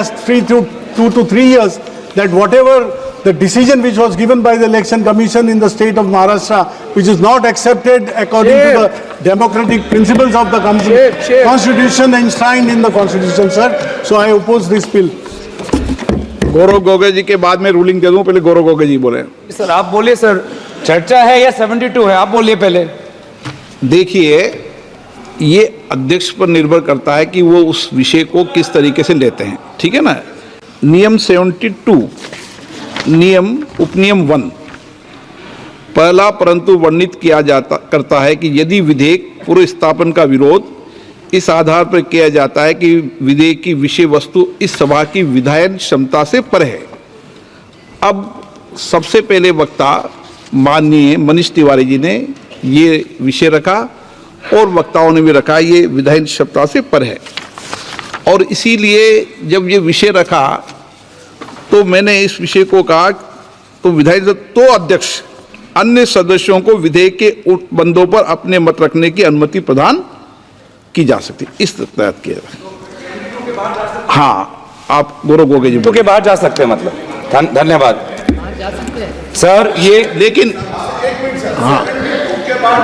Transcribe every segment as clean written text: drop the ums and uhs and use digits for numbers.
2 to 3 years that whatever the decision which was given by the Election Commission in the state of Maharashtra, which is not accepted according to the democratic principles of the constitution enshrined in the constitution, sir. So I oppose this bill. Gaurav Gogoi जी के बाद में ruling दे दूं, पहले गौरव गोगोई जी बोले। Sir आप बोलिए sir, चर्चा है या 72 है, आप बोलिए पहले। देखिए, ये अध्यक्ष पर निर्भर करता है कि वो उस विषय को किस तरीके से लेते हैं, ठीक है ना। नियम 72 नियम उपनियम 1 पहला परंतु वर्णित किया जाता करता है कि यदि विधेयक पूर्व स्थापन का विरोध इस आधार पर किया जाता है कि विधेयक की विषय वस्तु इस सभा की विधायन क्षमता से परे है। अब सबसे पहले वक्ता माननीय मनीष तिवारी जी ने ये विषय रखा और वक्ताओं ने भी रखा ये विधायन क्षमता से परे है, और इसीलिए जब ये विषय रखा तो मैंने इस विषय को कहा तो विधायक तो अध्यक्ष अन्य सदस्यों को विधेयक के बंदों पर अपने मत रखने की अनुमति प्रदान की जा सकती, इस तहत किया। हाँ, आप गौरव गोगोई जी के बाहर जा सकते हैं, मतलब धन्यवाद सर। ये लेकिन हाँ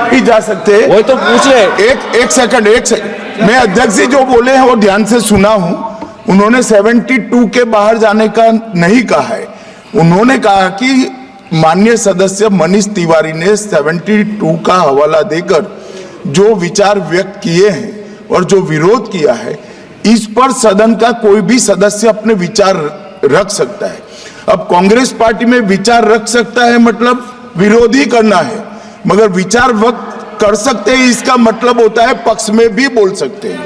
भी जा सकते हैं, वही तो पूछ ले। एक सेकंड मैं अध्यक्ष जी जो बोले हैं वो ध्यान से सुना हूं। उन्होंने 72 के बाहर जाने का नहीं कहा है। उन्होंने कहा कि माननीय सदस्य मनीष तिवारी ने 72 का हवाला देकर जो विचार व्यक्त किए हैं और जो विरोध किया है, इस पर सदन का कोई भी सदस्य अपने विचार रख सकता है। अब कांग्रेस पार्टी में विचार रख सकता है मतलब विरोध ही करना है, मगर विचार व्यक्त कर सकते हैं इसका मतलब होता है पक्ष में भी बोल सकते हैं।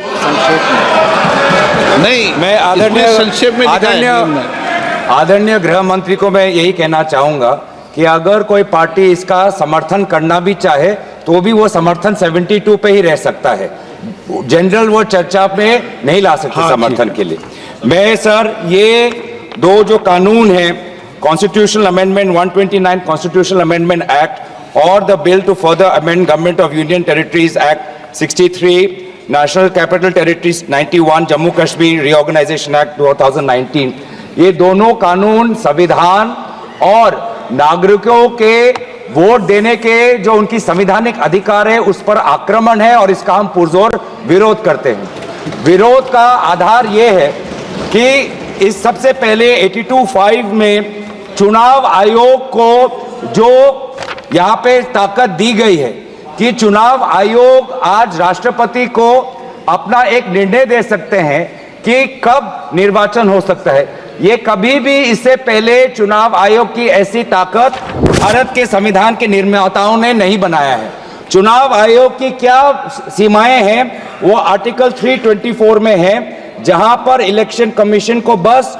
नहीं, मैं संक्षेप में आदरणीय गृह मंत्री को मैं यही कहना चाहूंगा कि अगर कोई पार्टी इसका समर्थन करना भी चाहे तो भी वो समर्थन 72 पे ही रह सकता है, जनरल वो चर्चा पे नहीं ला सकते। हाँ, समर्थन के लिए मैं सर ये दो जो कानून हैं, constitutional amendment 129 constitutional amendment act और the bill to further amend government of union territories act 63, national capital territories 91, Jammu Kashmir reorganisation act 2019, ये दोनों कानून संविधान और नागरिकों के वोट देने के जो उनकी संवैधानिक अधिकार है उस पर आक्रमण है और इसका हम पुरजोर विरोध करते हैं। विरोध का आधार यह है कि इस सबसे पहले 82(5) में चुनाव आयोग को जो यहाँ पे ताकत दी गई है कि चुनाव आयोग आज राष्ट्रपति को अपना एक निर्णय दे सकते हैं कि कब निर्वाचन हो सकता है। ये कभी भी इससे पहले चुनाव आयोग की ऐसी ताकत भारत के संविधान के निर्माताओं ने नहीं बनाया है। चुनाव आयोग की क्या सीमाएं हैं वो आर्टिकल 324 में है, जहां पर इलेक्शन कमीशन को बस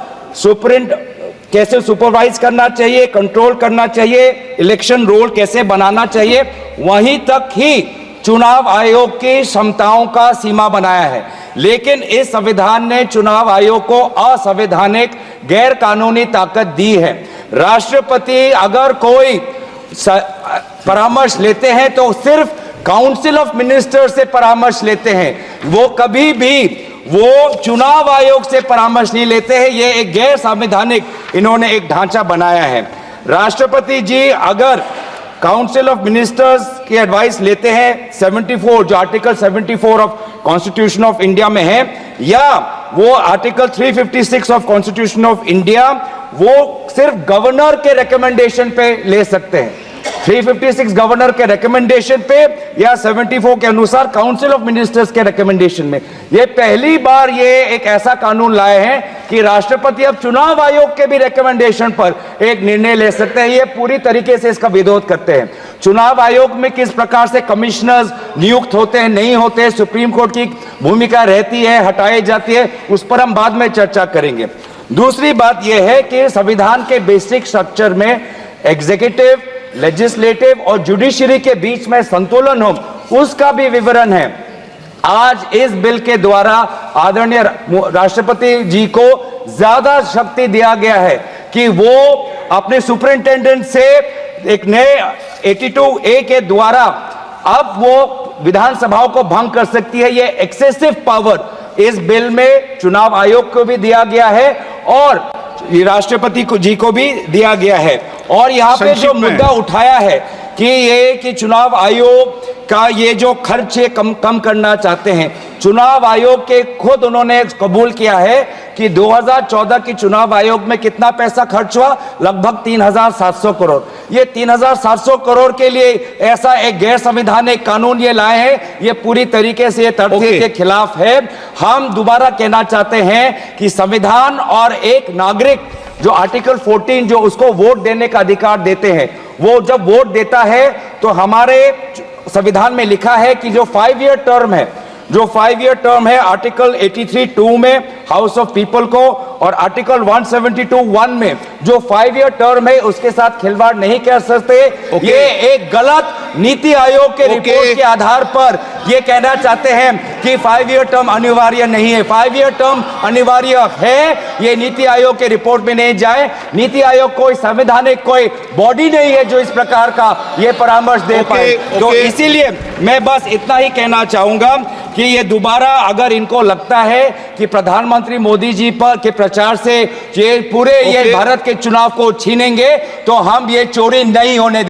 कैसे सुपरवाइज करना चाहिए, कंट्रोल करना चाहिए, इलेक्शन रोल कैसे बनाना चाहिए, वहीं तक ही चुनाव आयोग की क्षमताओं का सीमा बनाया है। लेकिन इस संविधान ने चुनाव आयोग को असंवैधानिक गैर कानूनी ताकत दी है। राष्ट्रपति अगर कोई परामर्श लेते हैं तो सिर्फ काउंसिल ऑफ मिनिस्टर से परामर्श लेते हैं, वो कभी भी वो चुनाव आयोग से परामर्श नहीं लेते हैं। ये एक गैर संवैधानिक इन्होंने एक ढांचा बनाया है। राष्ट्रपति जी अगर काउंसिल ऑफ मिनिस्टर्स की एडवाइस लेते हैं 74 जो article 74 of constitution of India में है, या वो article 356 of constitution of India, वो सिर्फ गवर्नर के रिकमेंडेशन पे ले सकते हैं। 356 गवर्नर के रिकमेंडेशन पे या 74 के अनुसार काउंसिल ऑफ मिनिस्टर्स के रिकमेंडेशन में। ये पहली बार ये एक ऐसा कानून लाए हैं कि राष्ट्रपति अब चुनाव आयोग के भी रिकमेंडेशन पर एक निर्णय ले सकते हैं। ये पूरी तरीके से इसका विरोध करते हैं। चुनाव आयोग में किस प्रकार से कमिश्नर्स नियुक्त होते हैं, नहीं होते, सुप्रीम कोर्ट की भूमिका रहती है, हटाई जाती है, उस पर हम बाद में चर्चा करेंगे। दूसरी बात यह है कि संविधान के बेसिक स्ट्रक्चर में एग्जीक्यूटिव, लेजिस्लेटिव और जुडिशरी के बीच में संतुलन हो, उसका भी विवरण है। आज इस बिल के द्वारा आदरणीय राष्ट्रपति जी को ज्यादा शक्ति दिया गया है कि वो अपने सुपरिंटेंडेंट से एक नए 82A के द्वारा अब वो विधानसभाओं को भंग कर सकती है। ये एक्सेसिव पावर इस बिल में चुनाव आयोग को भी दिया गया है और ये राष्ट्रपति जी को भी दिया गया है। और यहाँ पे जो मुद्दा उठाया है कि चुनाव आयोग का ये जो खर्च है कम करना चाहते हैं, चुनाव आयोग के खुद उन्होंने कबूल किया है कि 2014 की चुनाव आयोग में कितना पैसा खर्च हुआ, लगभग 3,700 करोड़। ये 3,700 करोड़ के लिए ऐसा एक गैर संवैधानिक कानून ये लाए हैं, ये पूरी तरीके से तथ्य के खिलाफ है। हम दोबारा कहना चाहते हैं कि संविधान और एक नागरिक जो आर्टिकल 14 जो उसको वोट देने का अधिकार देते हैं, वो जब वोट देता है तो हमारे संविधान में लिखा है कि जो 5 ईयर टर्म है, जो 5 ईयर टर्म है आर्टिकल 83(2) में हाउस ऑफ पीपल को और आर्टिकल 172(1) में जो 5 ईयर टर्म है उसके साथ खिलवाड़ नहीं कर सकते। ये एक गलत नीति आयोग के रिपोर्ट के आधार पर ये कहना चाहते हैं कि 5 ईयर टर्म अनिवार्य नहीं है। 5 ईयर टर्म अनिवार्य है, ये नीति आयोग के रिपोर्ट में नहीं जाए। नीति आयोग कोई संवैधानिक कोई बॉडी नहीं है जो इस प्रकार का ये परामर्श दे पाए। तो इसीलिए मैं बस इतना ही कहना चाहूंगा कि ये दोबारा अगर इनको लगता है कि प्रधानमंत्री मोदी जी पर के प्रचार से ये पूरे ये भारत के चुनाव को छीनेंगे तो हम ये चोरी नहीं होने